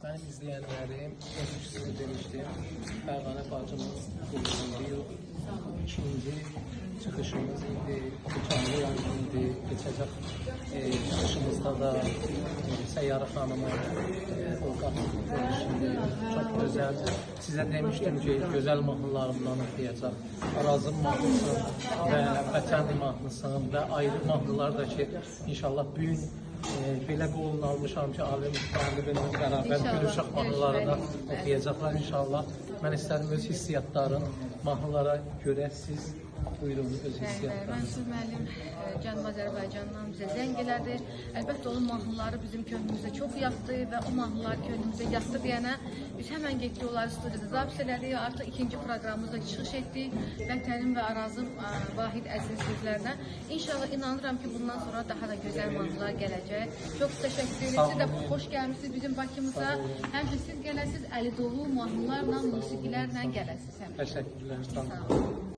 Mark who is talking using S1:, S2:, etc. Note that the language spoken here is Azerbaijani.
S1: Benim izleyenlerim, size demiştim, Fərqanə bacımız bu ikinci çıxışımız idi, canlı yayınıydı, geçecek çıxışımızda da Səyyarə xanımın Volkan görüşündü, çok güzel. Size demiştim ki, güzel mahnılarımdan okuyacaq. Arazım mahnısı ve Vətənli mahnısın ve ayrı mahnılar da ki, inşallah bugün belə qolunu almışam ki, alim müəllimlə bərabər Gülüşaq mahnılarını oxuyacaqlar inşallah. Mən istədim öz hissiyatların mahnılara görə siz buyurun öz hissiyatlarınızı.
S2: Mənsur müəllim Cənubi Azərbaycandan bizə zəng elədi. Əlbəttə onun mahnıları bizim könlümüzə çox yatdı və o mahnılar könlümüzə yatdı deyənə biz həmən getdik onları studiyada zapis elədik. Artıq ikinci proqramımızda çıxış etdik. Vətənim və Arazım Vahid Əziz sözlərinə. İnşallah inanıram ki, bundan sonra daha da gözəl mahnılar gələcək. Çox təşəkkür ederim. Siz də xoş gəlmişsiniz bizim Bakımıza. Həmişə siz gələsiniz, əli dolu mahnılarla, musiqilərlə gələsiniz.
S1: Təşəkkürlər. Sağ olun.